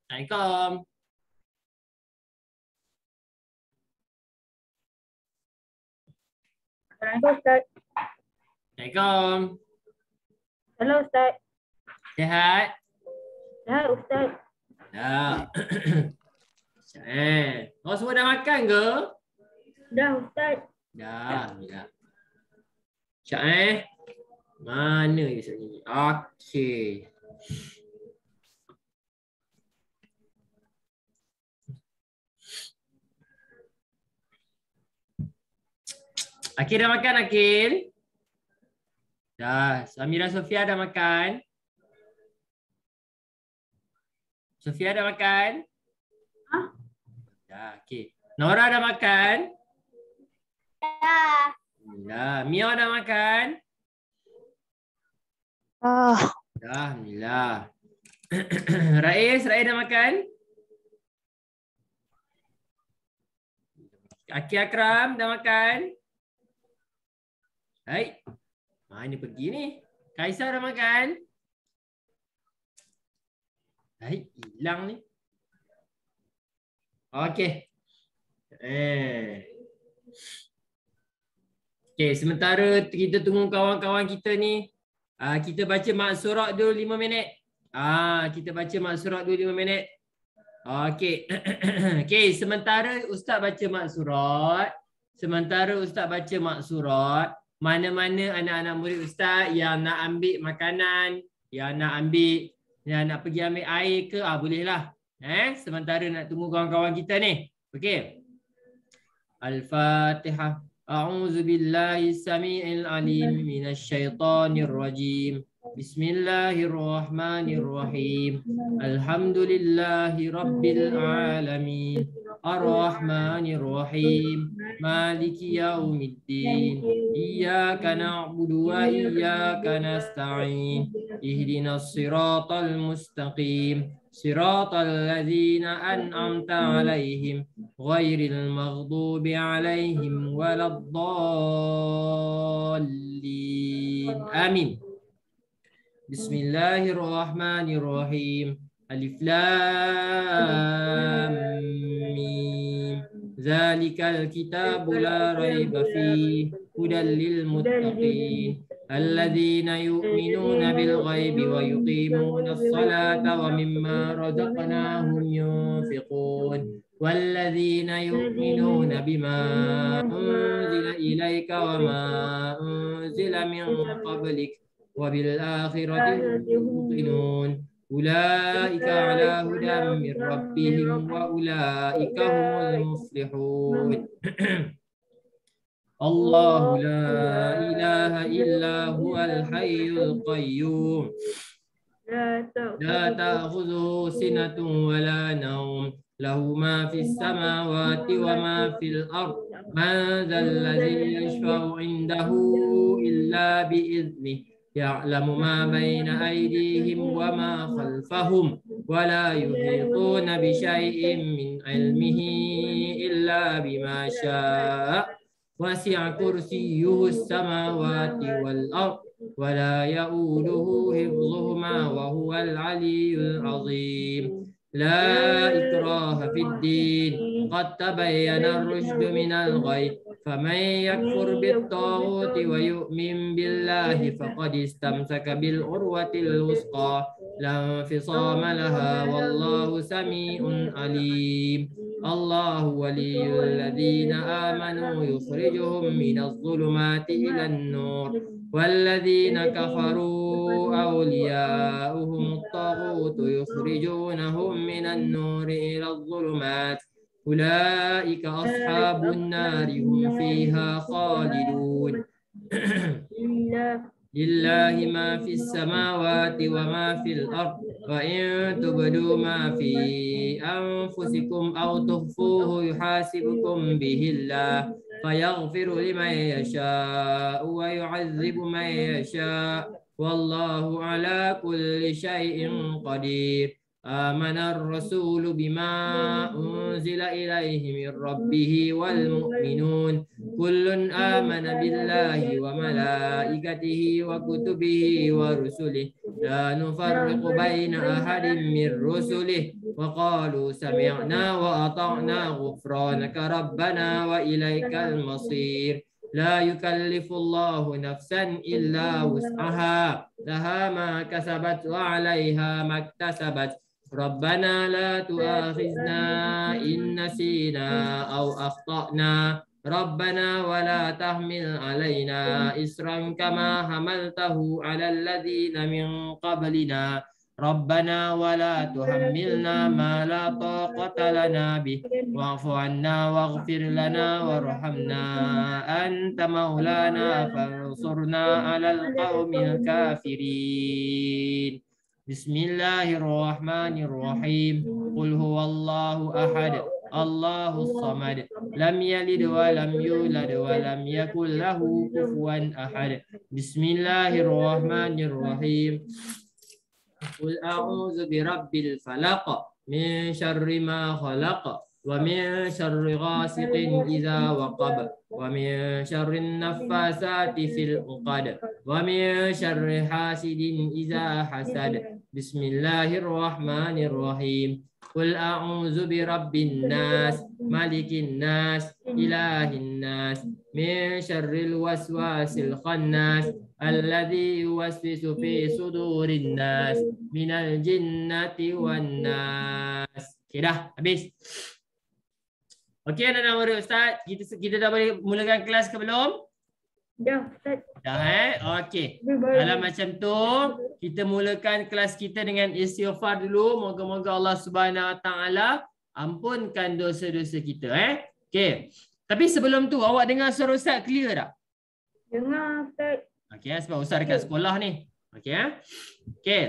Assalamualaikum. Assalamualaikum Ustaz. Assalamualaikum. Halo Ustaz. Sehat? Sehat Ustaz. Ya. Kau semua dah makan ke? Dah Ustaz. Dah. Sekejap Mana esok ni? Okey. Akil dah makan, Akil? Dah. Samira Sofia dah makan? Sofia dah makan? Hah? Dah, okey. Nora dah makan? Dah. Alhamdulillah. Mia dah makan? Oh. Dah, alhamdulillah. Rais dah makan? Akil Akram dah makan? Hai. Mana pergi ni? Kaisar dah makan? Hai, hilang ni. Okey. Okey, sementara kita tunggu kawan-kawan kita ni, kita baca maksurat dulu 5 minit. Kita baca maksurat dulu 5 minit. Okey. Okey, sementara Ustaz baca maksurat, mana-mana anak-anak murid Ustaz yang nak ambil makanan, yang nak pergi ambil air ke, bolehlah. Sementara nak tunggu kawan-kawan kita ni. Okey. Al-Fatihah. A'udzu billahi samii'il 'aliim minasy syaithanir rajim. Bismillahirrahmanirrahim. Alhamdulillahi rabbil alamin. Ar-Rahmanir-Rahim. Maliki yaumiddin. Iyyaka na'budu wa iyyaka nasta'in. Ihdinas siratal mustaqim. Siratal ladzina an'amta 'alaihim ghairil maghdubi 'alaihim waladdallin. Amin. Bismillahirrahmanirrahim. Alif Lam Mim. Zalikal kitabu la raiba fihi hudal lil muttaqin alladzina yu'minuna bil ghaibi wa yuqimuna as-salata wa mimma razaqnahum yunfiqun walladzina yu'minuna bima unzila ilayka wa ma unzila min qablik وبالآخرة هم يوقنون أولئك على هدى من ربهم وأولئك هم المفلحون الله لا إله إلا هو الحي القيوم لا تأخذه سنة ولا نوم له ما في السماوات وما في الأرض من ذا الذي يشفع عنده إلا بإذنه يعلم ما بين أيديهم وما خلفهم ولا يحيطون بشيء من علمه إلا بما شاء وسع كرسيه السماوات والأرض ولا يؤوده حفظهما وهو العلي العظيم لا إكراه في الدين قد تبين الرشد من الغي فمن يكفر بالطاغوت ويؤمن بالله فقد استمسك بالعروة الوثقى لا انفصام لها والله سميع عليم الله ولي الذين آمنوا يخرجهم من الظلمات إلى النور والذين كفروا أولياؤهم الطاغوت يخرجونهم من النور إلى الظلمات أولئك أصحاب النار هم فيها خالدون لله ما في السماوات وما في الأرض وإن تبدوا ما في أنفسكم أو تخفوه يحاسبكم به الله فيغفر لمن يشاء ويعذب من يشاء والله على كل شيء قدير آمن الرسول بما أنزل إليه من ربه والمؤمنون كل آمن بالله وملائكته وكتبه ورسله لا نفرق بين أحد من رسله وقالوا سمعنا وأطعنا غفرانك ربنا وإليك المصير لا يكلف الله نفسا إلا وسعها لها ما كسبت وعليها ما اكتسبت ربنا لا تؤاخذنا إن نسينا أو أخطأنا ربنا ولا تحمل علينا إصرا كما حملته على الذين من قبلنا ربنا ولا تحملنا ما لا طاقة لنا به واعف عنا واغفر لنا وارحمنا أنت مولانا فانصرنا على القوم الكافرين بسم الله الرحمن الرحيم قل هو الله أحد الله الصمد لم يلد ولم يولد ولم يكن له كفوا أحد بسم الله الرحمن الرحيم قل أعوذ برب الفلق من شر ما خلق ومن شر غاسق إذا وقب ومن شر النفاسات في العقد ومن شر حاسد إذا حسد بسم الله الرحمن الرحيم قل أعوذ برب الناس ملك الناس إله الناس من شر الوسواس الخناس الذي يوسوس في صدور الناس من الجنة والناس. Okey dah, habis. Okey anak-anak murid Ustaz, kita dah boleh mulakan kelas ke belum? Dah, Ustaz. Dah okey. Kalau macam tu, kita mulakan kelas kita dengan istighfar dulu. Moga-moga Allah Subhanahu Wa Taala ampunkan dosa-dosa kita Okey. Tapi sebelum tu awak dengar suara Ustaz clear tak? Dengar, Ustaz. Okey, sebab Ustaz dekat sekolah ni. Okey Okey.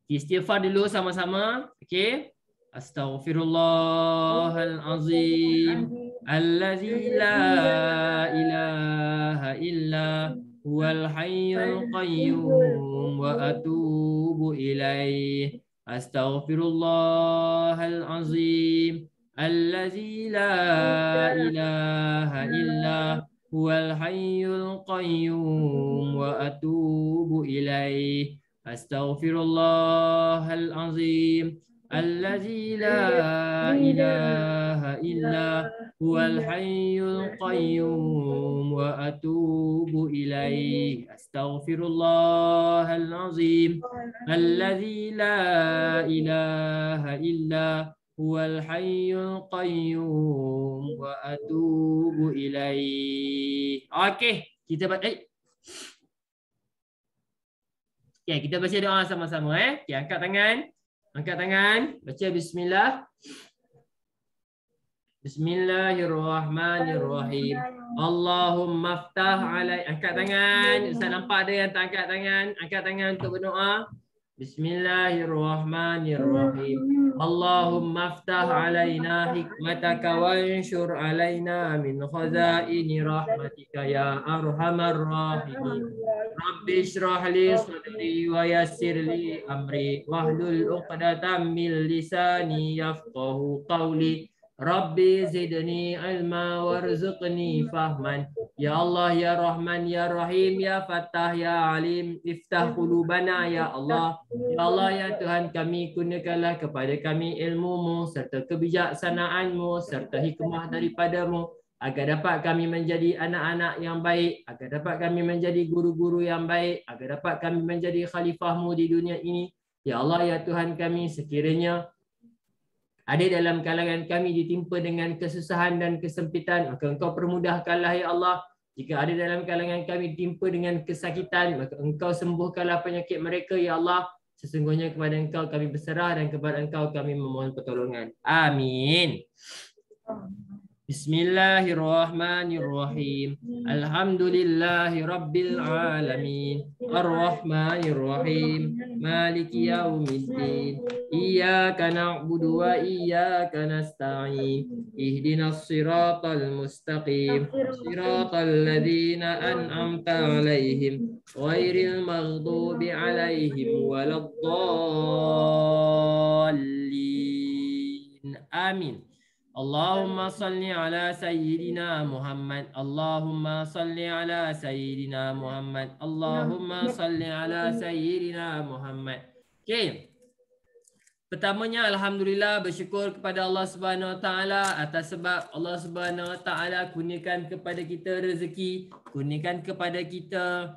Istighfar dulu sama-sama. Okey. Astaghfirullahalazim allazi la ilaha illa huwal hayyul qayyum wa atubu ilaih. Astaghfirullahalazim allazi la ilaha illa huwal hayyul qayyum wa atubu ilaih. Astaghfirullahalazim الذي لا إله إلا هو الحي القيوم وأتوب إليه أستغفر الله العظيم الذي لا إله إلا هو الحي القيوم وأتوب إليه. Okey, kita kita baca doa sama-sama Okay, angkat tangan. Angkat tangan, baca bismillah. Bismillahirrahmanirrahim. Allahumma aftah alai. Angkat tangan. Ustaz nampak ada yang tak angkat tangan. Angkat tangan untuk berdoa. Bismillahirrahmanirrahim. Allahumma aftah alaina hikmataka wanshur alaina min khazaini rahmatika ya arhamar rahimin. Rabbi shrah li sadri wa yassir li amri wahlul 'uqdatam min lisani yafqahu qawli. Rabbi zidni ilma warzuqni fahman. Ya Allah ya Rahman ya Rahim ya Fattah ya Alim, iftah qulubana ya Allah. Ya Allah ya Tuhan kami, kurniakanlah kepada kami ilmu-Mu serta kebijaksanaan-Mu serta hikmah daripadamu agar dapat kami menjadi anak-anak yang baik, agar dapat kami menjadi guru-guru yang baik, agar dapat kami menjadi khalifah-Mu di dunia ini. Ya Allah ya Tuhan kami, sekiranya ada dalam kalangan kami ditimpa dengan kesusahan dan kesempitan, maka Engkau permudahkanlah ya Allah. Jika ada dalam kalangan kami ditimpa dengan kesakitan, maka Engkau sembuhkanlah penyakit mereka ya Allah. Sesungguhnya kepada Engkau kami berserah dan kepada Engkau kami memohon pertolongan. Amin. Bismillahirrahmanirrahim. Alhamdulillahi rabbil alamin. Ar-Rahmanir-Rahim. Maliki yaumiddin. Iyyaka na'budu wa iyyaka nasta'in. Ihdinas siratal mustaqim. Siratal ladzina an'amta 'alaihim ghairil maghdubi 'alaihim waladdallin. Amin. Allahumma salli ala sayyidina Muhammad. Allahumma salli ala sayyidina Muhammad. Allahumma salli ala sayyidina Muhammad. Okey. Pertamanya alhamdulillah bersyukur kepada Allah Subhanahu Wa Taala atas sebab Allah Subhanahu Wa Taala kurniakan kepada kita rezeki, kurniakan kepada kita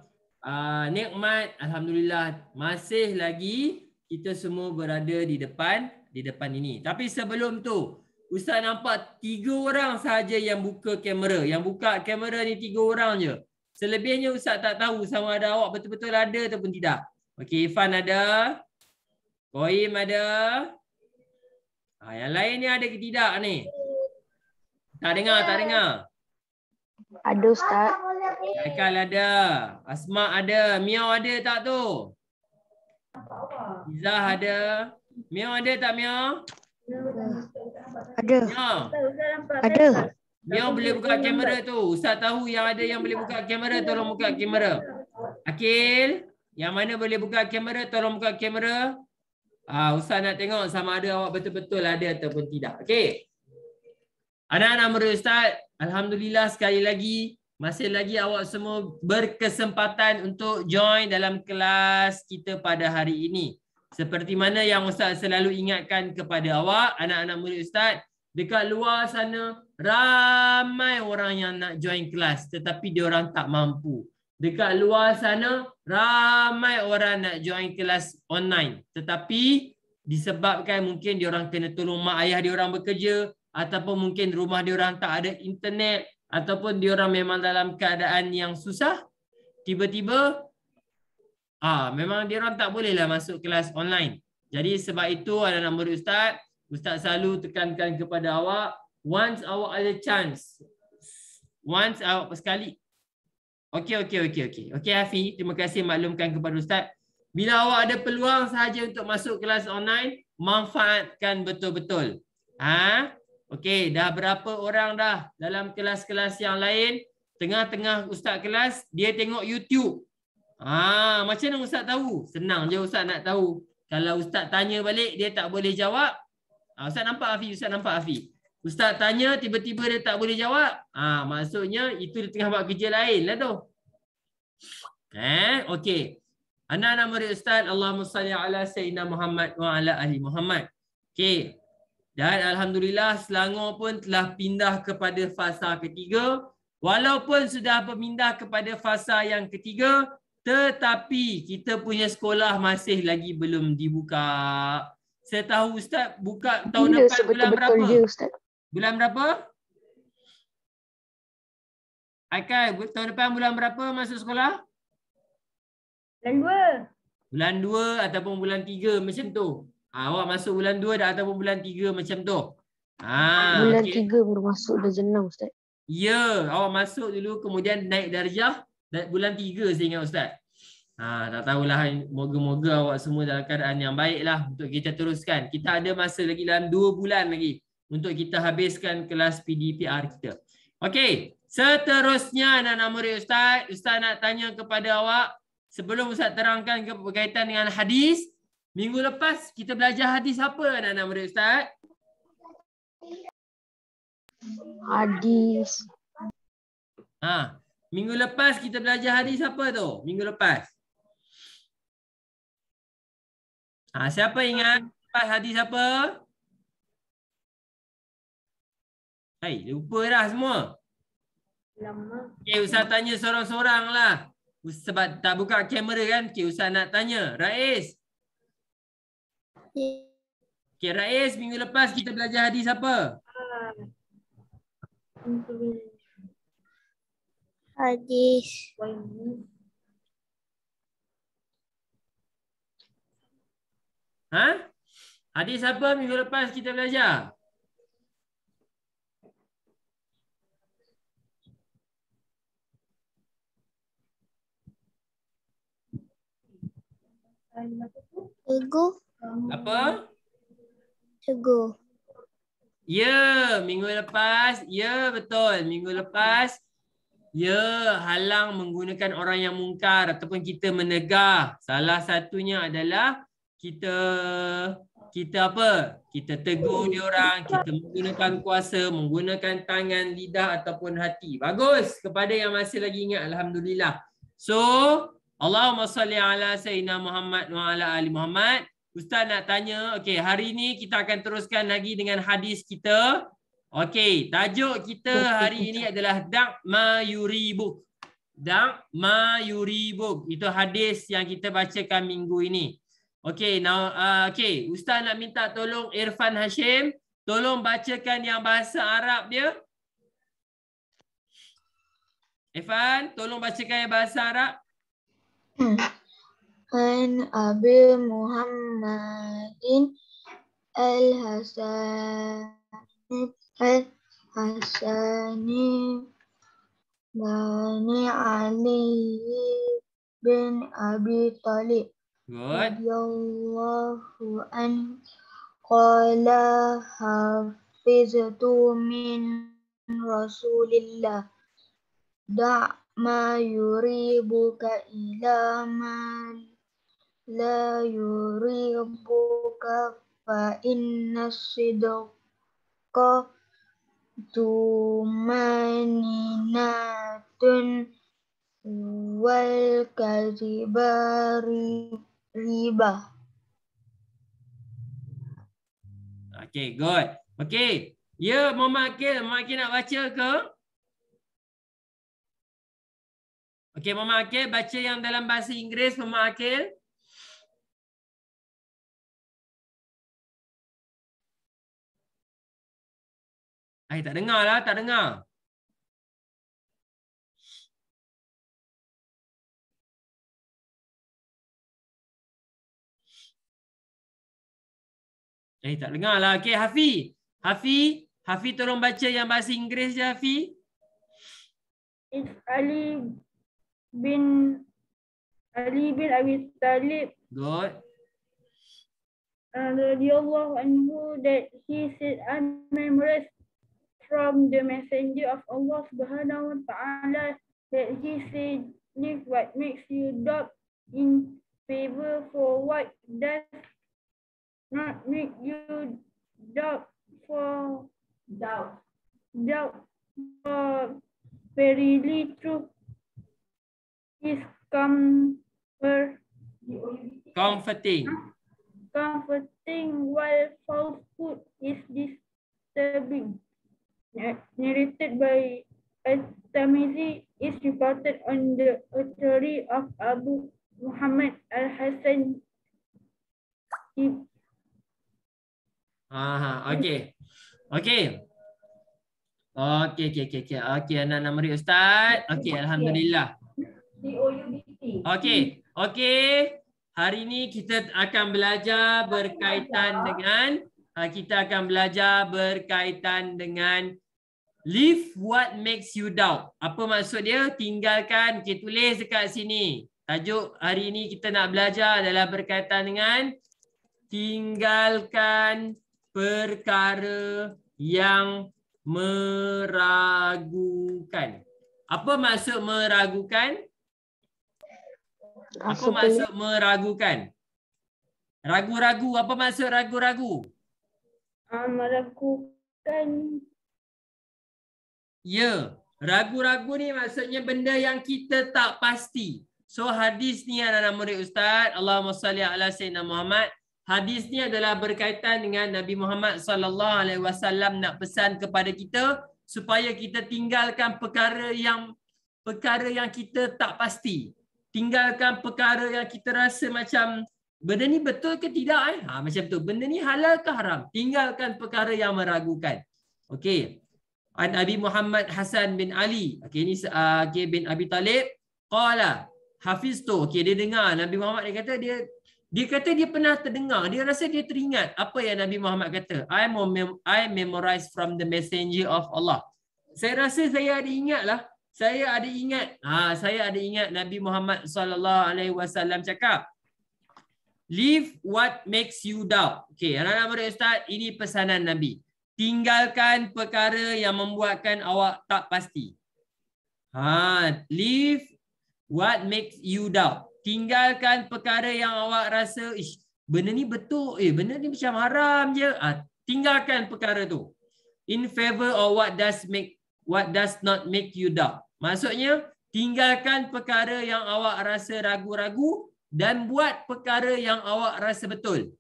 nikmat. Alhamdulillah masih lagi kita semua berada di depan ini. Tapi sebelum tu Ustaz nampak 3 orang sahaja yang buka kamera. Yang buka kamera ni 3 orang je. Selebihnya Ustaz tak tahu sama ada awak betul-betul ada ataupun tidak. Okey, Irfan ada. Koim ada. Yang lain ni ada ke tidak ni? Tak dengar. Ada Ustaz. Aikal ada. Asma ada. Miao ada tak tu? Izzah ada. Miao ada tak Miao? Ada. Miao. Ada. Miao boleh buka kamera tu. Ustaz tahu yang ada yang boleh buka kamera, tolong buka kamera. Akil, yang mana boleh buka kamera, tolong buka kamera. Ustaz nak tengok sama ada awak betul-betul ada ataupun tidak. Okey. Anak-anak murid Ustaz, alhamdulillah sekali lagi masih lagi awak semua berkesempatan untuk join dalam kelas kita pada hari ini. Seperti mana yang Ustaz selalu ingatkan kepada awak, anak-anak murid Ustaz, dekat luar sana ramai orang yang nak join kelas tetapi diorang tak mampu. Dekat luar sana ramai orang nak join kelas online tetapi disebabkan mungkin diorang kena tolong mak ayah diorang bekerja ataupun mungkin rumah diorang tak ada internet ataupun diorang memang dalam keadaan yang susah, tiba-tiba memang diorang tak bolehlah masuk kelas online. Jadi sebab itu anak-anak murid Ustaz, Ustaz selalu tekankan kepada awak, once awak ada chance, once awak sekali. Okey Hafiz, terima kasih maklumkan kepada Ustaz. Bila awak ada peluang sahaja untuk masuk kelas online, manfaatkan betul-betul. Okey, dah berapa orang dah dalam kelas-kelas yang lain, tengah-tengah Ustaz kelas, dia tengok YouTube. Macam mana Ustaz tahu? Senang je Ustaz nak tahu. Kalau Ustaz tanya balik, dia tak boleh jawab. Ustaz nampak Hafiz? Ustaz tanya, tiba-tiba dia tak boleh jawab. Maksudnya itu dia tengah buat kerja lain lah tu. Okey. Anak-anak murid Ustaz, Allahumma salli ala Sayyidina Muhammad wa ala ahli Muhammad. Okey. Dan alhamdulillah Selangor pun telah pindah kepada fasa ketiga. Walaupun sudah berpindah kepada fasa yang ketiga, tetapi kita punya sekolah masih lagi belum dibuka. Saya tahu Ustaz buka tahun depan bulan berapa? Bulan berapa? Aikal, tahun depan bulan berapa masuk sekolah? Bulan 2 ataupun bulan 3 macam tu. Awak masuk bulan 2 dah ataupun bulan 3 macam tu. Bulan 3 baru masuk dah jenang Ustaz. Ya, awak masuk dulu kemudian naik darjah bulan 3 saya ingat Ustaz. Tak tahulah, moga-moga awak semua dalam keadaan yang baiklah untuk kita teruskan. Kita ada masa lagi dalam 2 bulan lagi untuk kita habiskan kelas PDPR kita. Okey, seterusnya anak-anak murid Ustaz, Ustaz nak tanya kepada awak sebelum Ustaz terangkan berkaitan dengan hadis. Minggu lepas kita belajar hadis apa anak-anak murid Ustaz? Hadis. Minggu lepas kita belajar hadis apa tu? Minggu lepas. Siapa ingat hadis apa? Lupa dah semua. Okay, Ustaz tanya sorang-sorang lah. Sebab tak buka kamera kan. Okay, Ustaz nak tanya. Rais. Okay, Rais, minggu lepas kita belajar hadis apa? Hadis. Hadis apa minggu lepas kita belajar? Ego. Apa? Ego. Ya, minggu lepas. Ya, betul. Minggu lepas. Ya, halang menggunakan orang yang mungkar ataupun kita menegah. Salah satunya adalah kita kita apa? Kita tegur dia orang, kita menggunakan kuasa, menggunakan tangan, lidah ataupun hati. Bagus. Kepada yang masih lagi ingat, alhamdulillah. So, Allahumma salli ala sayyidina Muhammad wa ala ali Muhammad. Ustaz nak tanya, okey, hari ni kita akan teruskan lagi dengan hadis kita. Okey, tajuk kita hari ini adalah Da' ma yuribuk. Da' ma yuribuk. Itu hadis yang kita bacakan minggu ini. Okey, now okey, Ustaz nak minta tolong Irfan Hashim, tolong bacakan yang bahasa Arab dia. Irfan, tolong bacakan yang bahasa Arab. An Abi Muhammadin Al-Hasani Bani Ali bin Abi Talib Good. radhiyallahu an qala hafiztu min Rasulillah da' ma yuribuka ila ma la yuribuka fa inna sidqa tumaninatun wal kadhiba riba. Okey, good. Okey. Ya, Muhammad Akil nak baca ke? Okey, Muhammad Akil baca yang dalam bahasa Inggeris, Muhammad Akil. Tak dengar lah, tak dengar. Tak dengar lah. Okey, Hafi tolong baca yang bahasa Inggeris je, Hafi. It's Ali bin Abi Talib Good. radhiyallahu anhu that he said, I memorized from the messenger of Allah subhanahu wa ta'ala that he said, leave what makes you doubt in favor for what does not make you doubt for verily truth is comforting while falsehood is disturbing. Narrated by At-Tirmidhi, is reported on the authority of Abu Muhammad Al-Hasan. Okey, anak-anak murid Ustaz. Okey, alhamdulillah. Okey. Hari ini kita akan belajar berkaitan dengan leave what makes you doubt. Apa maksud dia? Tinggalkan. Okey, tulis dekat sini. Tajuk hari ini kita nak belajar adalah berkaitan dengan tinggalkan perkara yang meragukan. Apa maksud meragukan? Apa maksud meragukan? Ragu-ragu. Apa maksud ragu-ragu? Meragukan. Ya. Ragu-ragu ni maksudnya benda yang kita tak pasti. So hadis ni anak-anak murid Ustaz. Allahumma salli ala sayyidina Muhammad. Hadis ni adalah berkaitan dengan Nabi Muhammad SAW nak pesan kepada kita supaya kita tinggalkan perkara yang kita tak pasti. Tinggalkan perkara yang kita rasa macam benda ni betul ke tidak macam tu. Benda ni halal ke haram? Tinggalkan perkara yang meragukan. Okey. An Abi Muhammad Hasan bin Ali. Okey, ini bin Abi Talib qala hafiztu. Okey, dia dengar Nabi Muhammad dia kata dia pernah terdengar, dia rasa dia teringat apa yang Nabi Muhammad kata. I memorize from the messenger of Allah. Saya rasa saya ada ingat lah. Saya ada ingat Nabi Muhammad SAW cakap, leave what makes you doubt. Okey, anak-anak murid Ustaz, ini pesanan Nabi. Tinggalkan perkara yang membuatkan awak tak pasti. Leave what makes you doubt. Tinggalkan perkara yang awak rasa, benda ni betul, benda ni macam haram je. Tinggalkan perkara tu. In favor of what does not make you doubt. Maksudnya, tinggalkan perkara yang awak rasa ragu-ragu dan buat perkara yang awak rasa betul.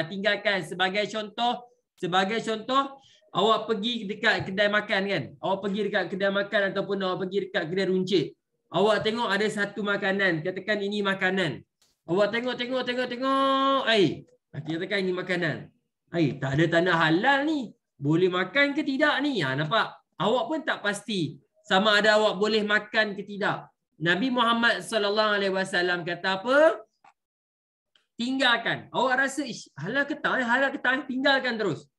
Tinggalkan. Sebagai contoh, awak pergi dekat kedai makan kan? Awak pergi dekat kedai makan ataupun awak pergi dekat kedai runcit. Awak tengok ada satu makanan, katakan ini makanan. Awak tengok. Katakan ini makanan. Tak ada tanda halal ni. Boleh makan ke tidak ni? Nampak? Awak pun tak pasti sama ada awak boleh makan ke tidak. Nabi Muhammad SAW kata apa? Tinggalkan. Awak rasa halal ke tak? Tinggalkan terus.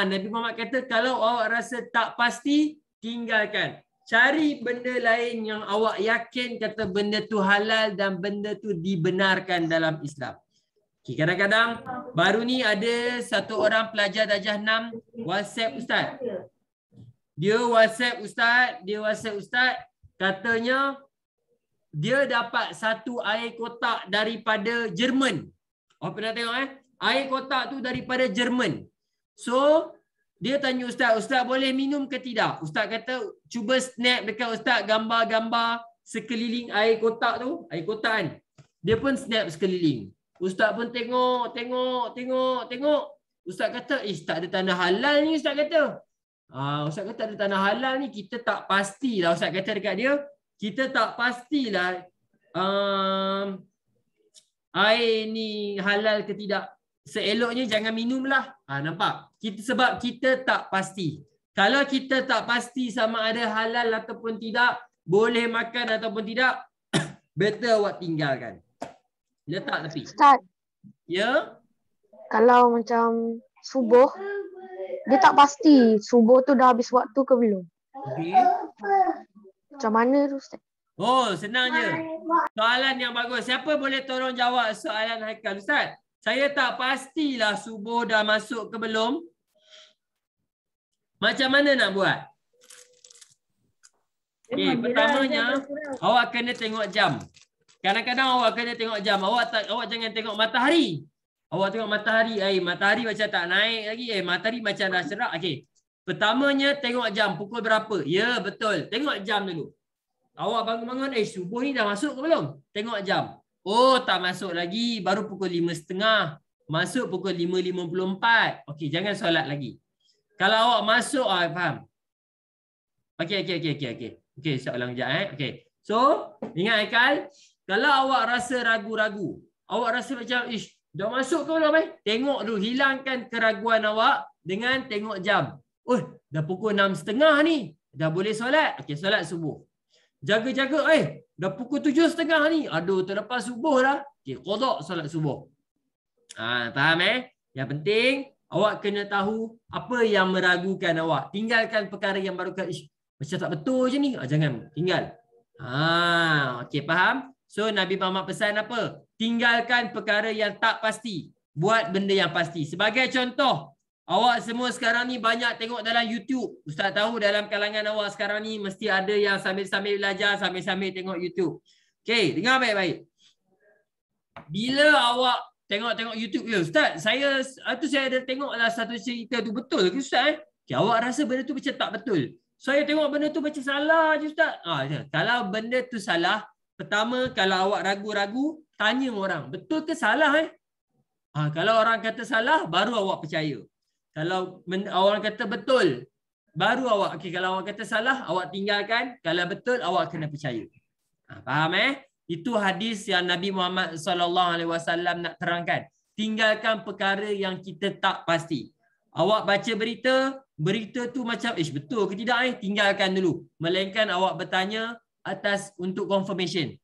Nabi Muhammad kata kalau awak rasa tak pasti, tinggalkan. Cari benda lain yang awak yakin kata benda tu halal dan benda tu dibenarkan dalam Islam. Kadang-kadang baru ni ada satu orang pelajar darjah 6 WhatsApp Ustaz. Dia WhatsApp Ustaz, katanya dia dapat satu air kotak daripada Jerman. Awak pernah tengok air kotak tu daripada Jerman. So dia tanya Ustaz boleh minum ke tidak? Ustaz kata cuba snap dekat Ustaz gambar-gambar sekeliling air kotak tu, air kotak kan. Dia pun snap sekeliling. Ustaz pun tengok. Ustaz kata, tak ada tanda halal ni Ustaz kata. Ustaz kata ada tanda halal ni, kita tak pastilah. Ustaz kata dekat dia, kita tak pastilah air ni halal ke tidak. Seeloknya jangan minumlah. Nampak? Sebab kita tak pasti. Kalau kita tak pasti sama ada halal ataupun tidak, boleh makan ataupun tidak, better awak tinggalkan. Letak tepi. Ustaz. Ya? Kalau macam subuh, dia tak pasti subuh tu dah habis waktu ke belum. Okey. Macam mana tu Ustaz? Senang je. Soalan yang bagus. Siapa boleh tolong jawab soalan Haikal? Ustaz, saya tak pastilah subuh dah masuk ke belum. Macam mana nak buat? Pertamanya, awak kena tengok jam. Kadang-kadang awak kena tengok jam. Awak jangan tengok matahari. Awak tengok matahari. Matahari macam tak naik lagi. Matahari macam dah cerah. Okey. Pertamanya tengok jam. Pukul berapa? Ya, betul. Tengok jam dulu. Awak bangun-bangun. Subuh ni dah masuk ke belum? Tengok jam. Tak masuk lagi. Baru pukul 5.30. Masuk pukul 5.54. Okey, jangan solat lagi. Kalau awak masuk, faham? Okey. Okey, saya ulang sekejap. Okey. So, ingat Haikal. Kalau awak rasa ragu-ragu, awak rasa macam, dah masuk ke belum? Tengok dulu, hilangkan keraguan awak dengan tengok jam. Dah pukul 6.30 ni. Dah boleh solat? Okey, solat subuh. Jaga-jaga, dah pukul 7.30 ni. Aduh, terlepas subuh dah. Okey, qada solat subuh. Faham Yang penting, awak kena tahu apa yang meragukan awak. Tinggalkan perkara yang baru macam tak betul je ni. Jangan, tinggal. Okey, faham? So Nabi Muhammad pesan apa? Tinggalkan perkara yang tak pasti. Buat benda yang pasti. Sebagai contoh, awak semua sekarang ni banyak tengok dalam YouTube. Ustaz tahu dalam kalangan awak sekarang ni mesti ada yang sambil-sambil belajar, sambil-sambil tengok YouTube. Okey, dengar baik-baik. Bila awak tengok YouTube, Ustaz, saya ada tengoklah satu cerita tu, betul ke Ustaz? Okay, awak rasa benda tu macam tak betul. Saya tengok benda tu macam salah je Ustaz. Kalau benda tu salah, pertama, kalau awak ragu-ragu, tanya orang, betul ke salah? Kalau orang kata salah, baru awak percaya. Kalau orang kata betul, baru awak, kalau awak kata salah, awak tinggalkan. Kalau betul, awak kena percaya. Faham Itu hadis yang Nabi Muhammad SAW nak terangkan. Tinggalkan perkara yang kita tak pasti. Awak baca berita tu macam, betul ke tidak? Tinggalkan dulu. Melainkan awak bertanya untuk confirmation.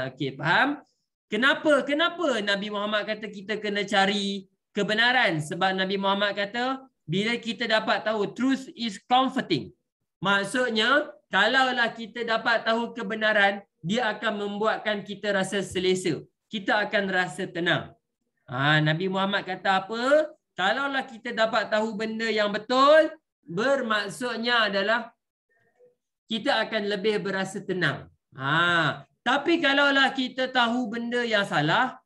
Okey, faham? Kenapa Nabi Muhammad kata kita kena cari kebenaran? Sebab Nabi Muhammad kata bila kita dapat tahu, truth is comforting. Maksudnya, kalaulah kita dapat tahu kebenaran, dia akan membuatkan kita rasa selesa. Kita akan rasa tenang. Nabi Muhammad kata apa? Kalaulah kita dapat tahu benda yang betul, bermaksudnya adalah kita akan lebih berasa tenang. Tapi kalaulah kita tahu benda yang salah,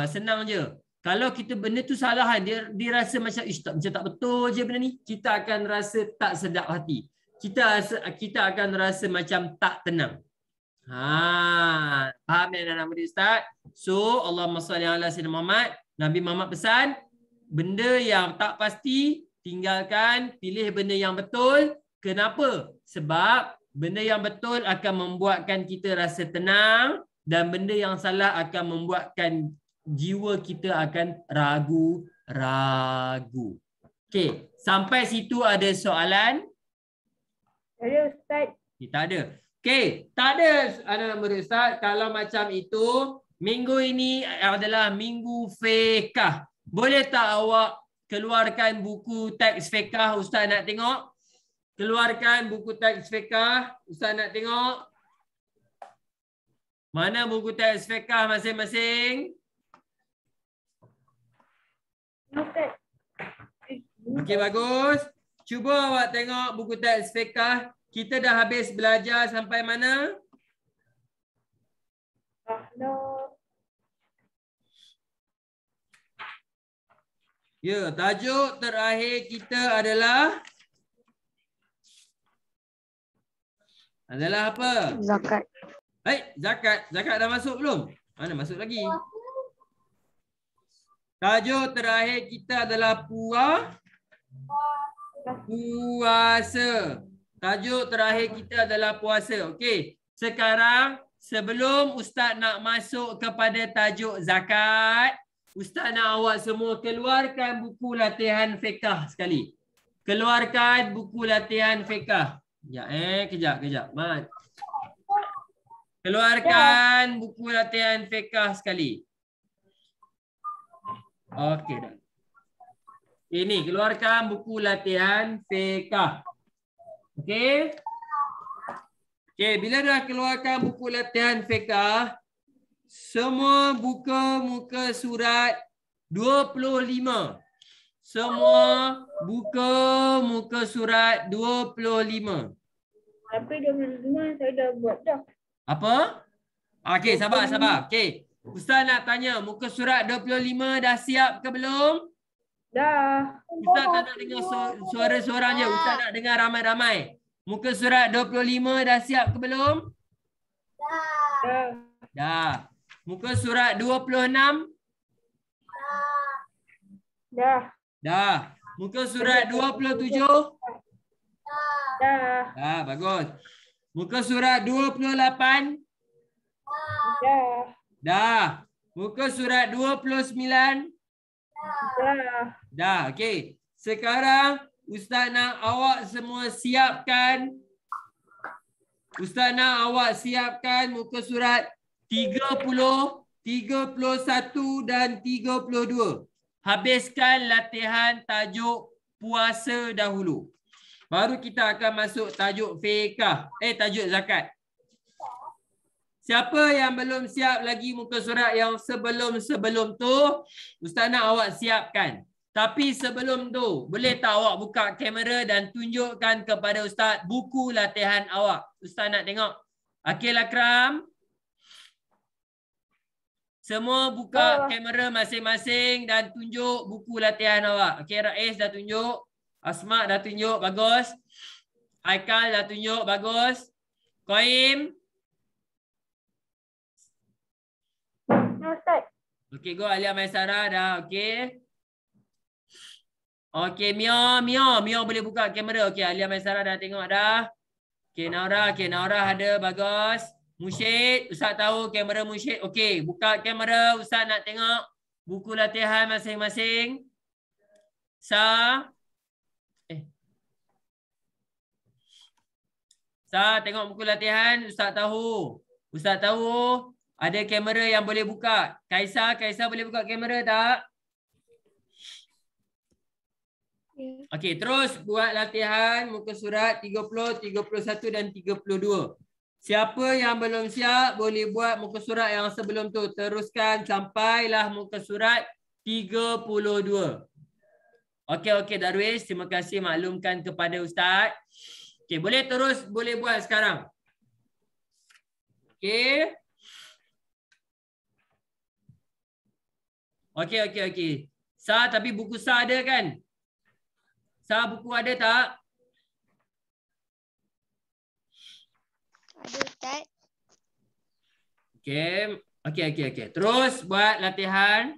senang je. Kalau kita benda tu salah, dia rasa macam macam tak betul je benda ni, kita akan rasa tak sedap hati. Kita akan rasa macam tak tenang. Faham yang nak beri Ustaz? So, Allahumma salli ala Sayyidina Muhammad. Nabi Muhammad pesan, benda yang tak pasti, tinggalkan, pilih benda yang betul. Kenapa? Sebab benda yang betul akan membuatkan kita rasa tenang dan benda yang salah akan membuatkan jiwa kita akan ragu-ragu. Okey, sampai situ ada soalan? Ada Ustaz. Tak ada. Okey, tak ada anak murid Ustaz. Kalau macam itu, minggu ini adalah minggu fiqh. Boleh tak awak keluarkan buku teks fiqh Ustaz nak tengok? Keluarkan buku teks fiqh. Ustaz nak tengok. Mana buku teks fiqh masing-masing? Ustaz. Okey, bagus. Cuba awak tengok buku teks fiqh. Kita dah habis belajar sampai mana? Ya, tajuk terakhir kita adalah apa? Zakat. Zakat. Zakat dah masuk belum? Mana masuk lagi? Tajuk terakhir kita adalah puasa. Tajuk terakhir kita adalah puasa. Okey. Sekarang sebelum Ustaz nak masuk kepada tajuk zakat, Ustaz nak awak semua keluarkan buku latihan fiqh sekali. Keluarkan buku latihan fiqh. Kejap. Mat. Keluarkan buku latihan fiqh sekali. Okey dah. Ini keluarkan buku latihan fiqh. Okey. Okey, bila dah keluarkan buku latihan fiqh, semua buka muka surat 25. Semua buka muka surat 25. Tapi 25 saya dah buat dah. Apa? Okey, sabar. Okey. Ustaz nak tanya, muka surat 25 dah siap ke belum? Dah. Ustaz tak nak dengar suara-suara je. Ustaz nak dengar ramai-ramai. Muka surat 25 dah siap ke belum? Dah. Muka surat 26? Dah. Muka surat 27? Dah, bagus. Muka surat 28? Dah. Muka surat 29? Dah, okey. Sekarang Ustaz nak awak semua siapkan. Ustaz nak awak siapkan muka surat 30, 31 dan 32. Habiskan latihan tajuk puasa dahulu. Baru kita akan masuk tajuk fiqh. Tajuk zakat. Siapa yang belum siap lagi muka surat yang sebelum tu, Ustaz nak awak siapkan. Tapi sebelum tu, boleh tak awak buka kamera dan tunjukkan kepada Ustaz buku latihan awak. Ustaz nak tengok. Akil Akram. Semua buka kamera masing-masing dan tunjuk buku latihan awak. Okey, Rais dah tunjuk. Asma dah tunjuk. Bagus. Aikal dah tunjuk. Bagus. Qaim. Ustaz. Okey, go Alia Maisara dah. Okey. Okey, Mia boleh buka kamera. Okey, Alia Maisara dah tengok dah. Okey, Naura ada. Bagus. Musyid, Ustaz tahu kamera Musyid. Okey, buka kamera. Ustaz nak tengok buku latihan masing-masing. Sa, tengok buku latihan. Ustaz tahu ada kamera yang boleh buka. Kaisar boleh buka kamera tak? Okey, terus buat latihan muka surat 30, 31 dan 32. Siapa yang belum siap boleh buat muka surat yang sebelum tu. Teruskan sampailah muka surat 32. Okey Darwish, terima kasih maklumkan kepada Ustaz. Okey, boleh buat sekarang. Okey. Okey, okey, okey. Sa tapi buku Sa ada kan? Sa buku ada tak? Ada Ustaz. Okey. Okey, okey, okey. Terus buat latihan.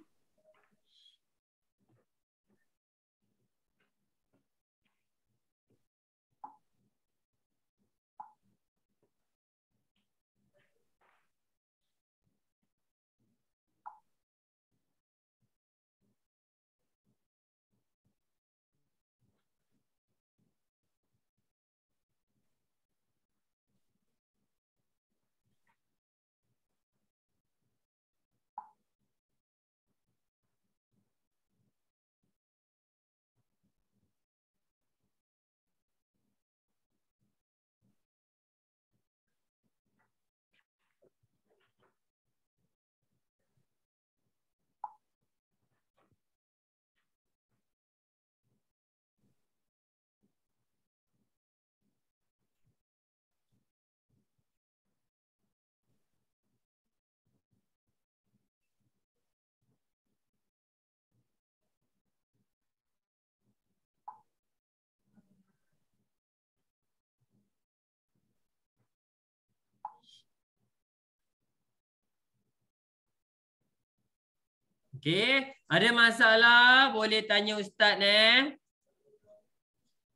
Okey. Ada masalah boleh tanya Ustaz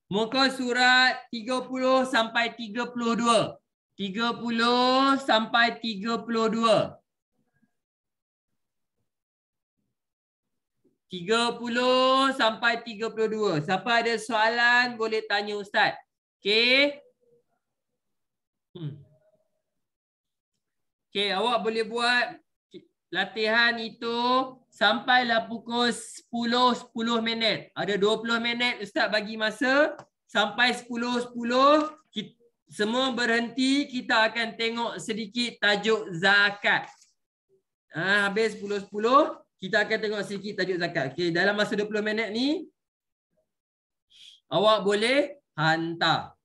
Muka surat 30 sampai 32. 30 sampai 32. 30 sampai 32. Siapa ada soalan boleh tanya Ustaz. Okey. Okey, awak boleh buat latihan itu sampailah pukul 10 minit. Ada 20 minit Ustaz bagi masa sampai 10 semua berhenti, kita akan tengok sedikit tajuk zakat. Habis 10 kita akan tengok sedikit tajuk zakat. Okey, dalam masa 20 minit ni awak boleh hantar.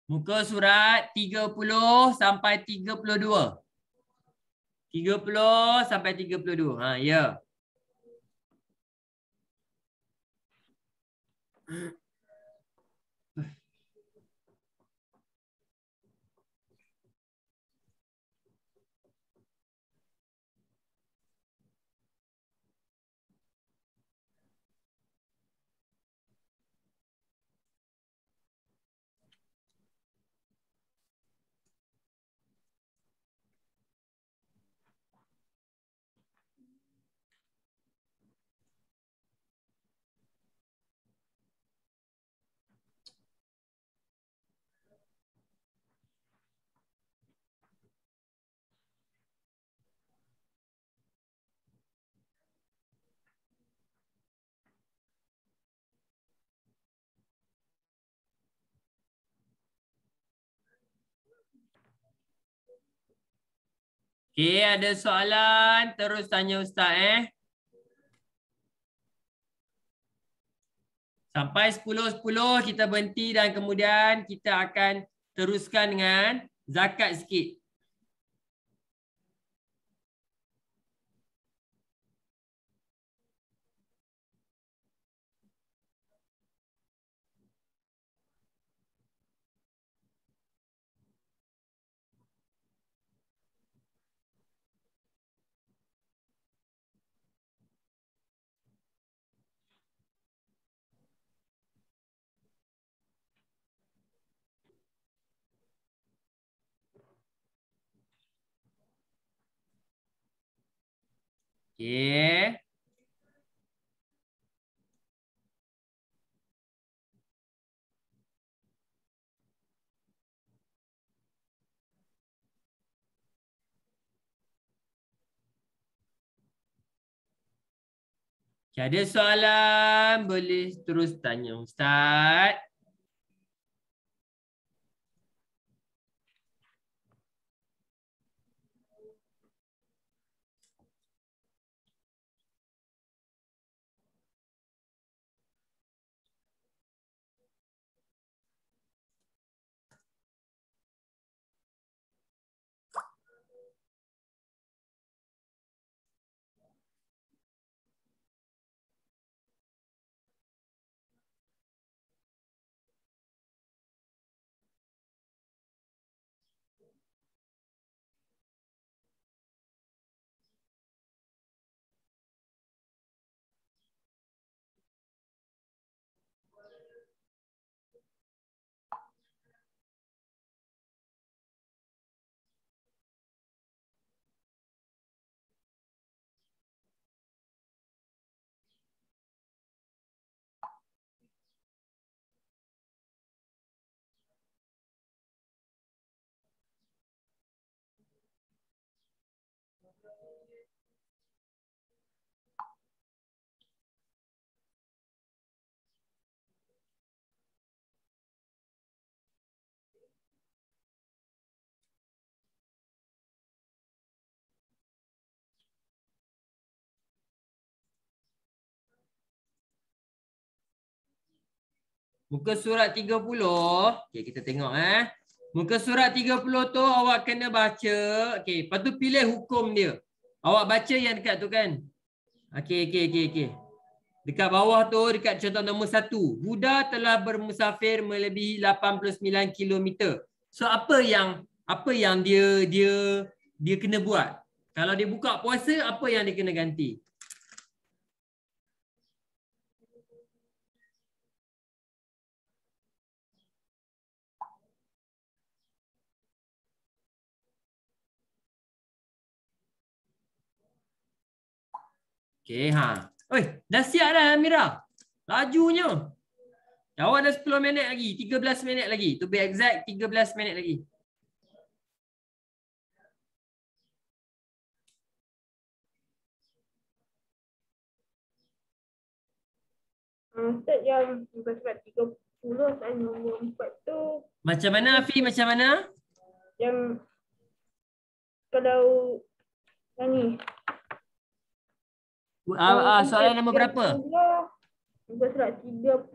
Muka surat 30 sampai 32. 30 sampai 32. Ya. Okey, ada soalan terus tanya Ustaz Sampai 10 kita berhenti dan kemudian kita akan teruskan dengan zakat sikit. Okey. Okay, ada soalan boleh terus tanya Ustaz. Muka surat 30. Okay, kita tengok Muka surat 30 tu awak kena baca. Okay, lepas tu pilih hukum dia. Awak baca yang dekat tu kan. Okay. Dekat bawah tu, dekat contoh nombor 1. Buddha telah bermusafir melebihi 89 km. So apa yang dia kena buat? Kalau dia buka puasa, apa yang dia kena ganti? Okay, Oi, dah siap dah Amira. Lajunya. Awak dah 10 minit lagi, 13 minit lagi. To be exact, 13 minit lagi. Ustaz yang muka surat 30 soalan nombor 4 tu. Macam mana Afi, macam mana? Yang kalau yang ni. Soalan nombor berapa? Muka surat 30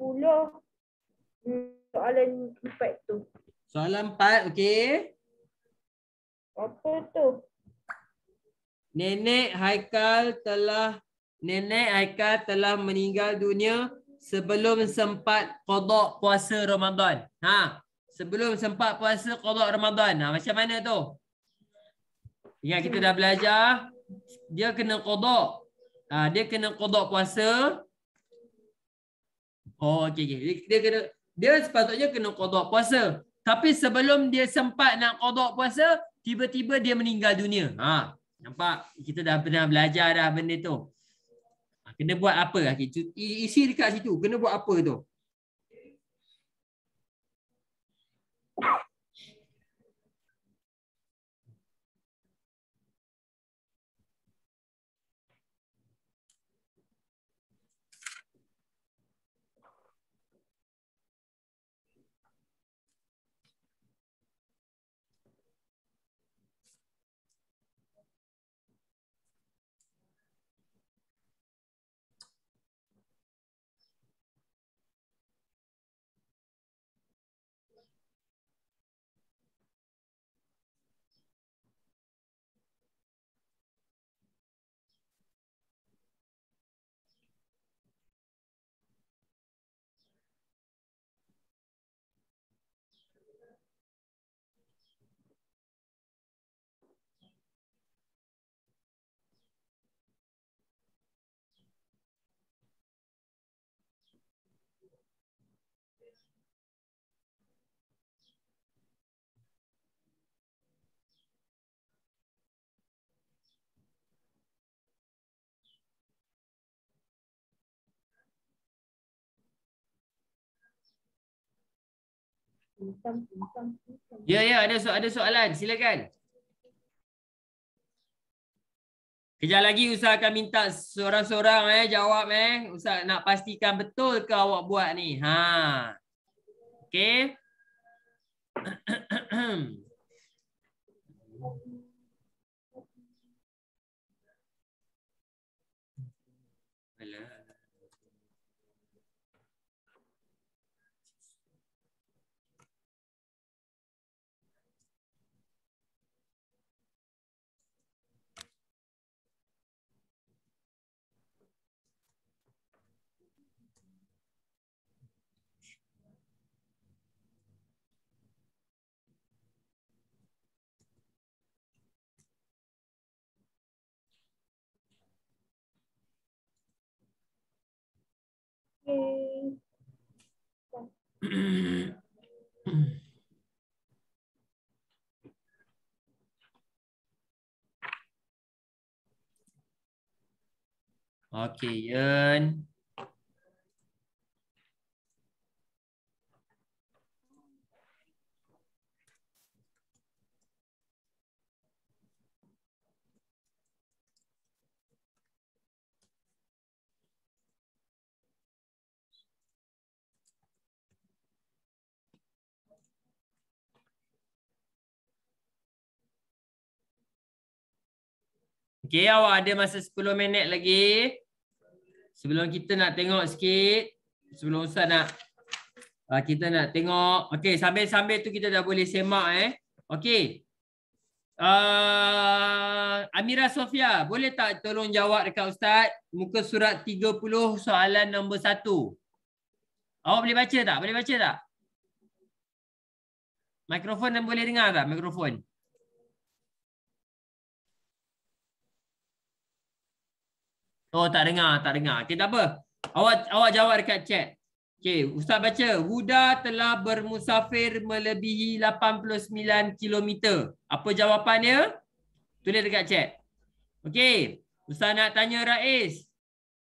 soalan 4 tu. Soalan 4, okey. Apa tu? Nenek Haikal telah meninggal dunia sebelum sempat qada puasa Ramadan. Sebelum sempat puasa qada Ramadan. Macam mana tu? Ingat kita dah belajar, dia kena qada. Dia kena qada puasa. Oh, okey. Dia sepatutnya kena qada puasa. Tapi sebelum dia sempat nak qada puasa, tiba-tiba dia meninggal dunia. Nampak? Kita dah pernah belajar dah benda tu. Kena buat apa? Isi dekat situ. Kena buat apa tu? Ya, ada soalan. Silakan. Kejap lagi Ustaz akan minta seorang-seorang jawab Ustaz nak pastikan betul ke awak buat ni. Ha. Okey. Okay. Okey, Yen. Okey, awak ada masa 10 minit lagi. Sebelum kita nak tengok sikit. Sebelum Ustaz nak kita nak tengok. Okey, sambil-sambil tu kita dah boleh semak Okey. Amira Sofia, boleh tak tolong jawab dekat Ustaz muka surat 30 soalan nombor 1. Awak boleh baca tak? Boleh baca tak? Mikrofon dan boleh dengar tak? Mikrofon. Oh, tak dengar, tak dengar. Okey, tak apa. Awak jawab dekat chat. Okey, Ustaz baca. Huda telah bermusafir melebihi 89 km. Apa jawapannya? Tulis dekat chat. Okey, Ustaz nak tanya Rais.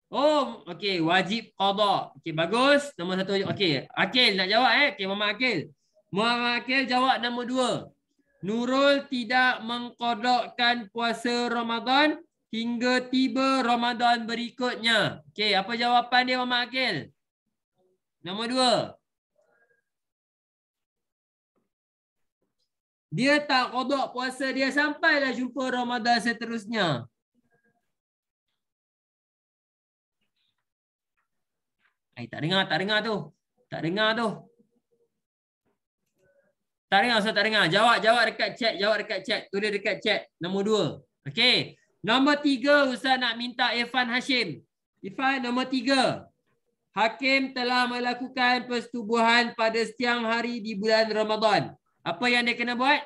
Oh, okey, wajib qada. Okey, bagus. Nombor 1. Okey, Akil nak jawab Okey, Muhammad Akil. Muhammad Akil jawab nombor 2. Nurul tidak mengqadakkan puasa Ramadan hingga tiba Ramadan berikutnya. Okey, apa jawapan dia Muhammad Akil? Nombor 2. Dia tak qada puasa dia sampailah jumpa Ramadan seterusnya. Tak dengar tu. Tak dengar tu. Tak dengar, Ustaz tak dengar. Jawab dekat chat. Tulis dekat chat. Nombor 2. Okey. Nombor 3, Ustaz nak minta Irfan Hashim. Irfan, nombor 3. Hakim telah melakukan persetubuhan pada siang hari di bulan Ramadan. Apa yang dia kena buat?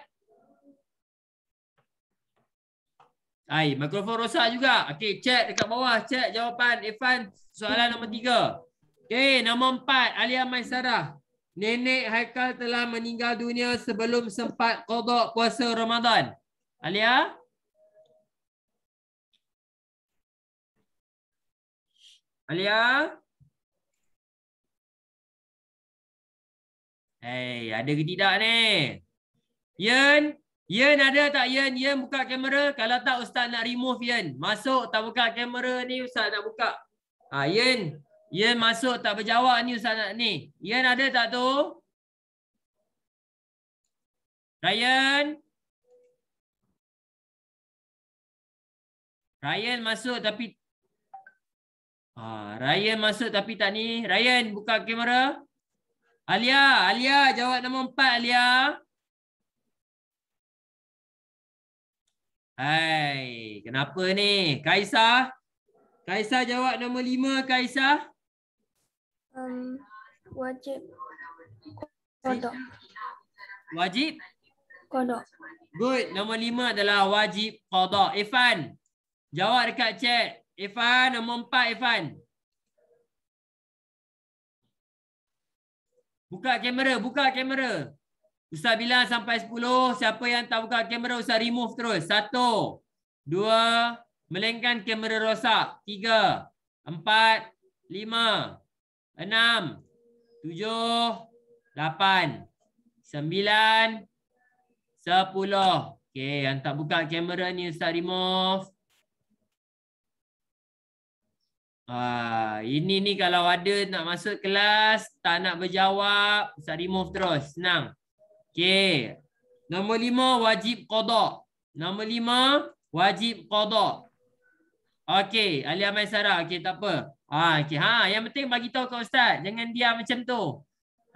Mikrofon rosak juga. Okey, chat dekat bawah. Chat jawapan Irfan soalan nombor 3. Okey, nombor 4. Alia Maisarah. Nenek Haikal telah meninggal dunia sebelum sempat qada puasa Ramadan. Alia? Alia? Ada ke tidak ni? Yen ada tak Yen? Yen buka kamera. Kalau tak Ustaz nak remove Yen. Masuk tak buka kamera ni Ustaz nak buka. Yen masuk tak berjawab ni Ustaz nak ni. Yen ada tak tu? Ryan masuk tapi Ryan masuk tapi tak ni. Ryan buka kamera. Alia jawab nombor 4 Alia. Kenapa ni? Kaisar jawab nombor 5 Kaisar. Wajib qada. Wajib Qada. Good. Nombor 5 adalah wajib qada. Irfan, jawab dekat chat. Irfan, nombor 4 Irfan. Buka kamera. Ustaz bilang sampai 10. Siapa yang tak buka kamera, Ustaz remove terus. 1, 2, melainkan kamera rosak. 3, 4, 5, 6, 7, 8, 9, 10. Okey, yang tak buka kamera ni Ustaz remove. Ini ni kalau ada nak masuk kelas, tak nak berjawab, Ustaz remove terus. Senang. Okey. Nombor 5, wajib qada. Nombor 5, wajib qada. Okey, Alia Maisara. Okey, tak apa. Okey, yang penting bagi tahu kat Ustaz. Jangan diam macam tu.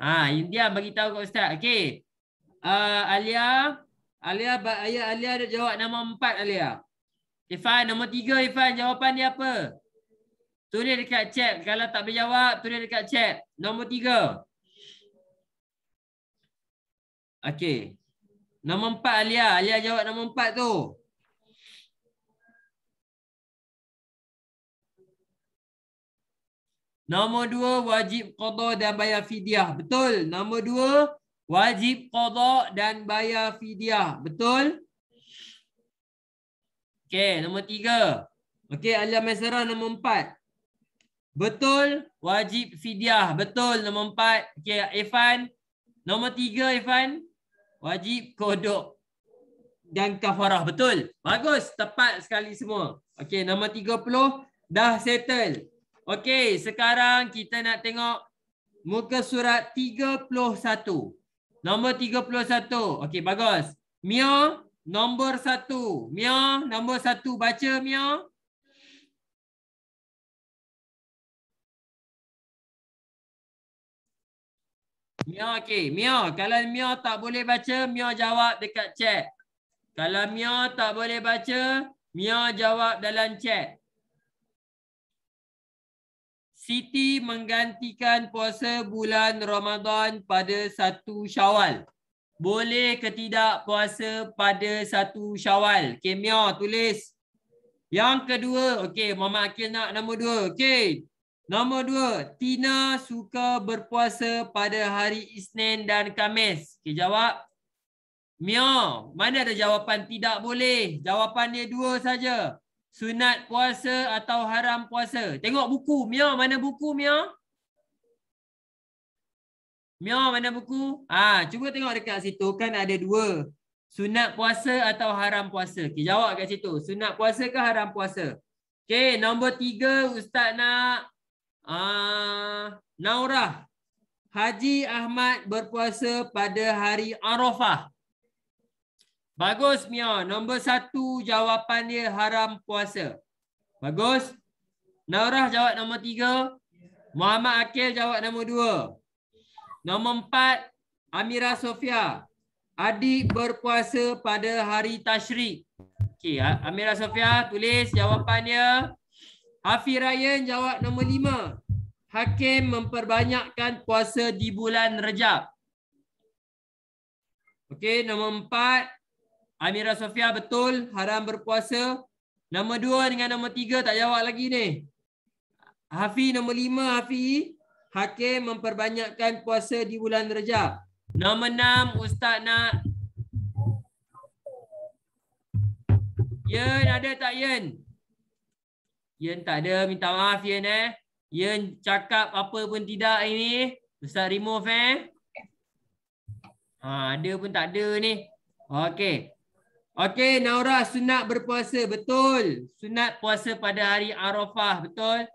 Yang diam bagi tahu kat Ustaz. Okey. Alia ada jawab nombor 4 Alia. Ifan, nombor 3 Ifan, jawapan dia apa? Tulis dekat chat. Kalau tak berjawab, tulis dekat chat. Nombor 3. Okey. Nombor 4 Alia. Alia jawab nombor 4 tu. Nombor 2, wajib qada dan bayar fidyah. Betul. Nombor 2, wajib qada dan bayar fidyah. Betul? Okey, nombor 3. Okey, Alia Maisara nombor 4. Betul, wajib fidyah. Betul, nombor 4. Okey, Irfan. Nombor 3, Irfan. Wajib kodok dan kafarah. Betul. Bagus, tepat sekali semua. Okey, nombor 30 dah settle. Okey, sekarang kita nak tengok muka surat 31. Nombor 31. Okey, bagus. Mia, nombor 1. Mia, nombor 1. Baca, Mia. Mia, okey. Mia, kalau Mia tak boleh baca, Mia jawab dekat chat. Kalau Mia tak boleh baca, Mia jawab dalam chat. Siti menggantikan puasa bulan Ramadan pada 1 Syawal. Boleh ke tidak puasa pada 1 Syawal? Okey, Mia tulis. Yang kedua, okey, Muhammad Akil nak nombor 2. Okey. Nombor 2, Tina suka berpuasa pada hari Isnin dan Khamis. Okey, jawab. Mia, mana ada jawapan tidak boleh? Jawapan dia 2 saja. Sunat puasa atau haram puasa? Tengok buku. Mia, mana buku, Mia? Mia, mana buku? Cuba tengok dekat situ. Kan ada 2. Sunat puasa atau haram puasa? Okey, jawab kat situ. Sunat puasa ke haram puasa? Okey, nombor 3 Ustaz nak Naurah. Haji Ahmad berpuasa pada hari Arafah. Bagus, Mia. Nombor 1 jawapan dia haram puasa. Bagus. Naurah jawab nombor 3. Muhammad Akil jawab nombor 2. Nombor 4, Amira Sofia. Adik berpuasa pada hari Tashrik. Okey, Amira Sofia tulis jawapannya. Hafiz Ryan jawab nombor 5. Hakim memperbanyakkan puasa di bulan Rejab. Okey, nombor 4. Amira Sofia betul, haram berpuasa. Nombor 2 dengan nombor 3 tak jawab lagi ni. Hafiz nombor 5, Hafiz. Hakim memperbanyakkan puasa di bulan Rejab. Nombor 6, Ustaz nak. Yen ada tak Yen? Yen tak ada, minta maaf Yen Yen cakap apa pun tidak ini. Ustaz remove ada pun tak ada ni. Okey. Okey, Naura, sunat berpuasa. Betul. Sunat puasa pada hari Arafah. Betul.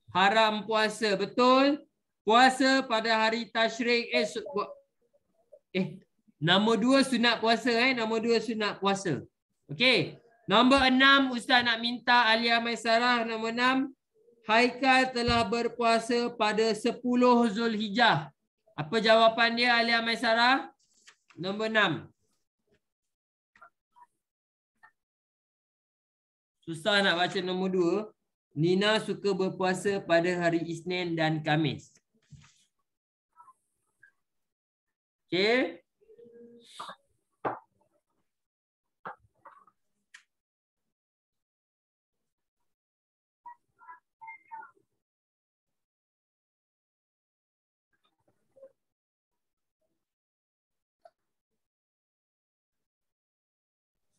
Haram puasa. Betul. Puasa pada hari Tashrik. Nombor 2 sunat puasa. Nombor 2 sunat puasa. Okey. Nombor 6, Ustaz nak minta Alia Maisarah. Nombor 6. Haikal telah berpuasa pada 10 Zulhijjah. Apa jawapan dia, Alia Maisarah? Nombor 6. Susah nak baca nombor 2. Nina suka berpuasa pada hari Isnin dan Khamis. Okey.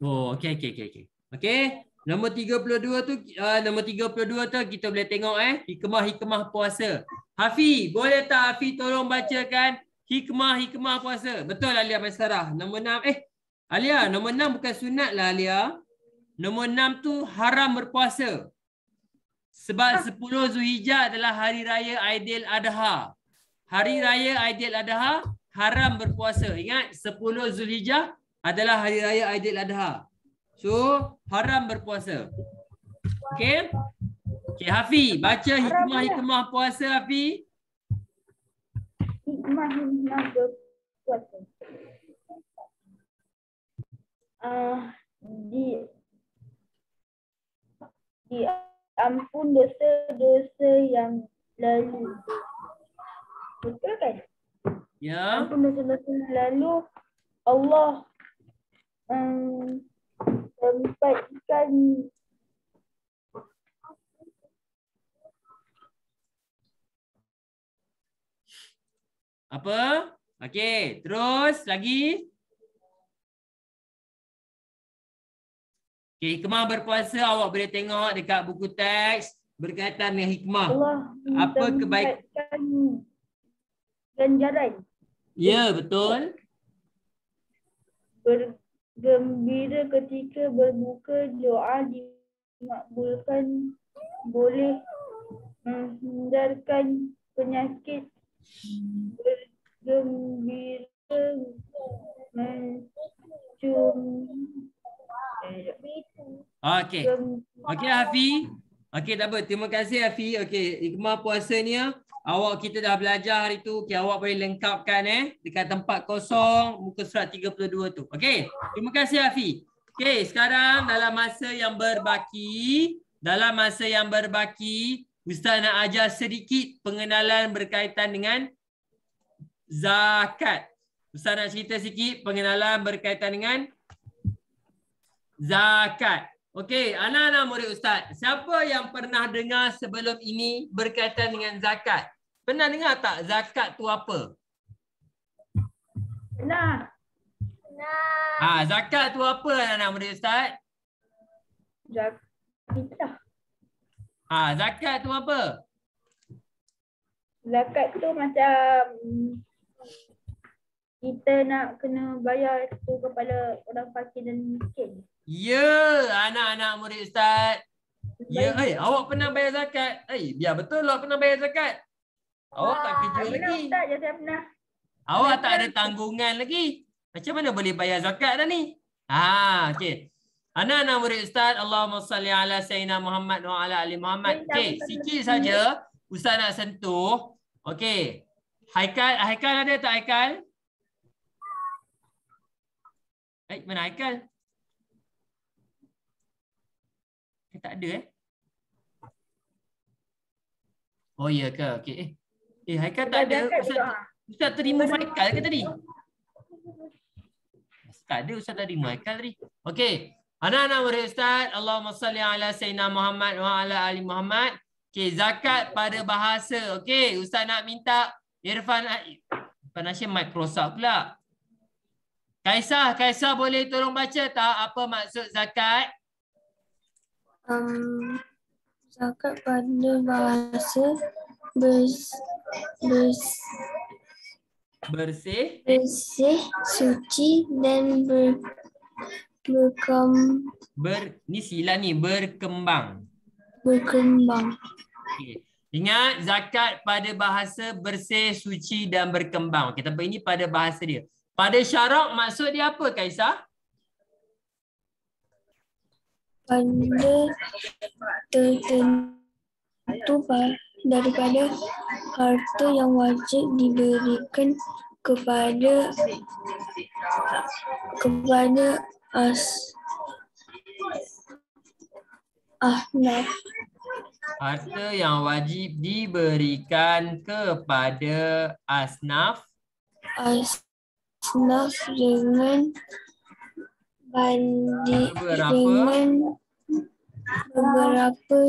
Okey. Okey. Nombor 32 tu kita boleh tengok hikmah puasa. Hafiz, boleh tak Hafiz tolong bacakan hikmah puasa? Betul Alia Maisarah. Nombor 6 Alia, nombor 6 bukan sunat lah Alia. Nombor 6 tu haram berpuasa. Sebab 10 Zulhijjah adalah hari raya Aidil Adha. Hari raya Aidil Adha haram berpuasa. Ingat 10 Zulhijjah adalah hari raya Aidil Adha. So haram berpuasa. Okey? Okey, Hafi, baca hikmah-hikmah puasa, Hafi. Hikmah berpuasa. Diampun dosa-dosa yang lalu. Betul kan? Ya. Ampun dosa-dosa yang lalu. Allah tempatkan apa? Okey, terus lagi. Okey, hikmah berpuasa awak boleh tengok dekat buku teks berkaitan dengan hikmah. Allah Apa tempatkan ganjaran. Ya, betul. Bergembira ketika berbuka, doa dimakbulkan, boleh menghindarkan penyakit, bergembira Okey. Okey, Hafi. Okey, tak apa. Terima kasih, Hafi. Okey, hikmah puasanya awak kita dah belajar hari tu. Okey, awak boleh lengkapkan dekat tempat kosong muka surat 32 tu. Okey. Terima kasih, Hafi. Okey, sekarang dalam masa yang berbaki, Ustaz nak ajar sedikit pengenalan berkaitan dengan zakat. Ustaz nak cerita sikit pengenalan berkaitan dengan zakat. Okey, anak-anak murid Ustaz, siapa yang pernah dengar sebelum ini berkaitan dengan zakat? Pernah dengar tak zakat tu apa? Pernah. Zakat tu apa anak-anak murid Ustaz? Zakat. Zakat tu apa? Zakat tu macam kita nak kena bayar tu kepada orang fakir dan miskin. Ya, anak-anak murid Ustaz. Ya, awak pernah bayar zakat? Biar betul awak pernah bayar zakat. Awak tak kerja lagi. Ustaz, saya pernah. Awak tak ada tanggungan lagi. Macam mana boleh bayar zakat dah ni? Okey. Anak-anak murid Ustaz, Allahumma salli ala Sayyidina Muhammad wa ala ali Muhammad. Okey, sikit saja Ustaz nak sentuh. Okey. Haikal ada tak Haikal? Mana Haikal? Tak ada Oh ya ke? Okey. Haikal tak ada. Ustaz terima Haikal ke tadi? Tak ada, Ustaz tadi Haikal tadi. Okey. Anak-anak murid Ustaz, Allahumma salli ala Sayyidina Muhammad wa ala ali Muhammad. Okey, zakat pada bahasa. Okey, Ustaz nak minta Irfan Hashim Microsoft pula. Kaisar boleh tolong baca tak apa maksud zakat? Zakat pada bahasa bersih, suci dan ni sila ni berkembang. Okay. Ingat zakat pada bahasa bersih, suci dan berkembang. Okey, tapi ini pada bahasa dia. Pada syarak maksud dia apa Kaisar? Pada tertentu daripada harta yang wajib diberikan kepada ahnaf. Harta yang wajib diberikan kepada asnaf dengan beberapa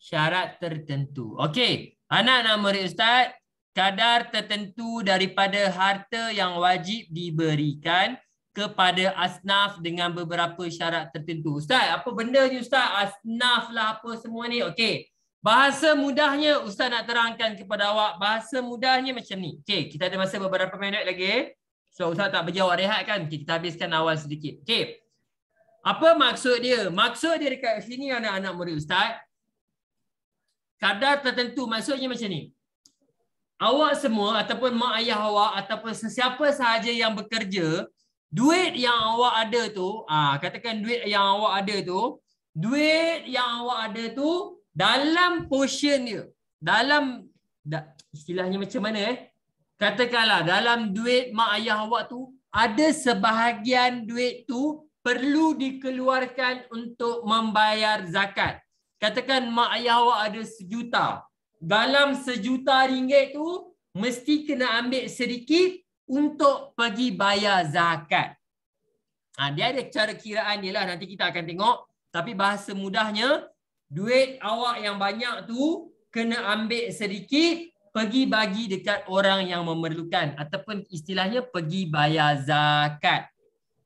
syarat tertentu. Okey, anak-anak murid Ustaz, kadar tertentu daripada harta yang wajib diberikan kepada asnaf dengan beberapa syarat tertentu. Ustaz, apa benda ni Ustaz? Asnaf lah apa semua ni. Okey. Bahasa mudahnya Ustaz nak terangkan kepada awak. Bahasa mudahnya macam ni. Okey, kita ada masa beberapa minit lagi. So Ustaz tak bagi awak rehat kan? Okay, kita habiskan awal sedikit. Okey. Apa maksud dia? Maksud dia dekat sini anak-anak murid Ustaz. Kadar tertentu maksudnya macam ni. Awak semua ataupun mak ayah awak ataupun sesiapa sahaja yang bekerja, duit yang awak ada tu, katakan duit yang awak ada tu, dalam portion dia, dalam istilahnya macam mana katakanlah dalam duit mak ayah awak tu, ada sebahagian duit tu perlu dikeluarkan untuk membayar zakat. Katakan mak ayah awak ada 1 juta. Dalam 1 juta ringgit tu mesti kena ambil sedikit untuk pergi bayar zakat. Dia ada cara kiraan dia lah, nanti kita akan tengok. Tapi bahasa mudahnya, duit awak yang banyak tu kena ambil sedikit pergi bagi dekat orang yang memerlukan ataupun istilahnya pergi bayar zakat.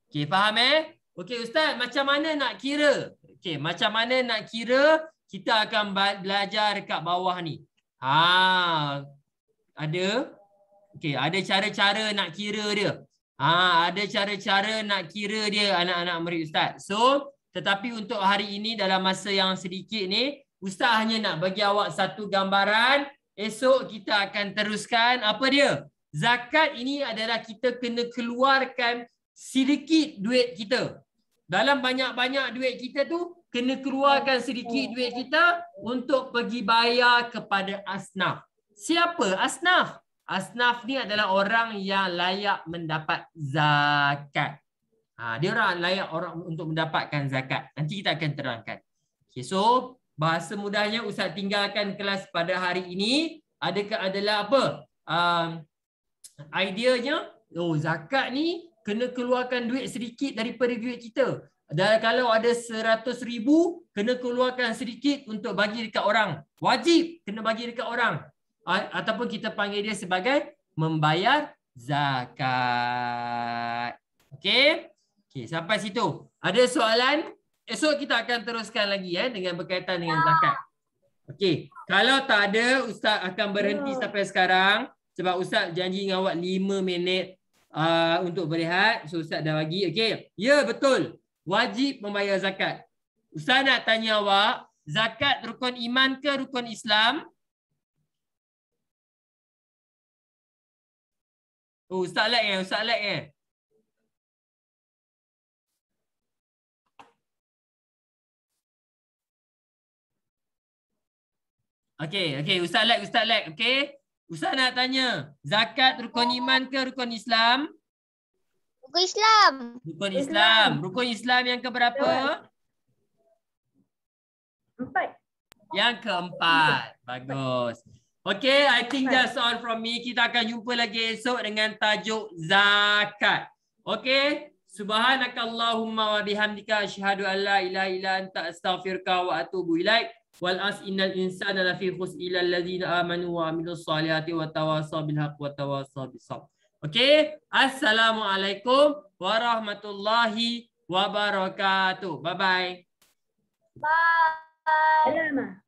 Okey, faham Okey Ustaz, macam mana nak kira? Okey, macam mana nak kira? Kita akan belajar dekat bawah ni. Ada. Okey, ada cara-cara nak kira dia. Ada cara-cara nak kira dia anak-anak murid Ustaz. So, tetapi untuk hari ini dalam masa yang sedikit ni, Ustaz hanya nak bagi awak satu gambaran. Esok kita akan teruskan apa dia? Zakat ini adalah kita kena keluarkan sedikit duit kita. Dalam banyak-banyak duit kita tu, kena keluarkan sedikit duit kita untuk pergi bayar kepada asnaf. Siapa asnaf? Asnaf ni adalah orang yang layak mendapat zakat. Dia orang layak orang untuk mendapatkan zakat. Nanti kita akan terangkan. Okay, so bahasa mudahnya Ustaz tinggalkan kelas pada hari ini. Adalah apa? Ideanya, zakat ni kena keluarkan duit sedikit daripada duit kita. Dan kalau ada 100,000, kena keluarkan sedikit untuk bagi dekat orang. Wajib kena bagi dekat orang. Ataupun kita panggil dia sebagai membayar zakat. Okey? Okey, sampai situ. Ada soalan? Esok kita akan teruskan lagi dengan berkaitan dengan zakat. Okey, kalau tak ada, Ustaz akan berhenti sampai sekarang. Sebab Ustaz janji dengan awak 5 minit untuk berehat. So Ustaz dah bagi. Okey, ya betul. Wajib membayar zakat. Ustaz nak tanya awak, zakat rukun iman ke rukun Islam? Ustaz like Ustaz like Okey, Ustaz like. Okey. Ustaz nak tanya, zakat rukun iman ke rukun Islam? Rukun Islam. Rukun Islam. Rukun Islam yang keberapa? 4. Yang keempat. Bagus. Okay, I think that's all from me. Kita akan jumpa lagi esok dengan tajuk zakat. Okay. Subhanakallahumma wa bihamdika asyhadu an la ilaha illa anta astaghfiruka wa atubu ilaik. Wal as innal insana lafi khusr illa allazina amanu wa amilus solihati wa tawasaw bil haqq wa tawasaw bis sabr. Okey, assalamualaikum warahmatullahi wabarakatuh. Bye bye. Bye.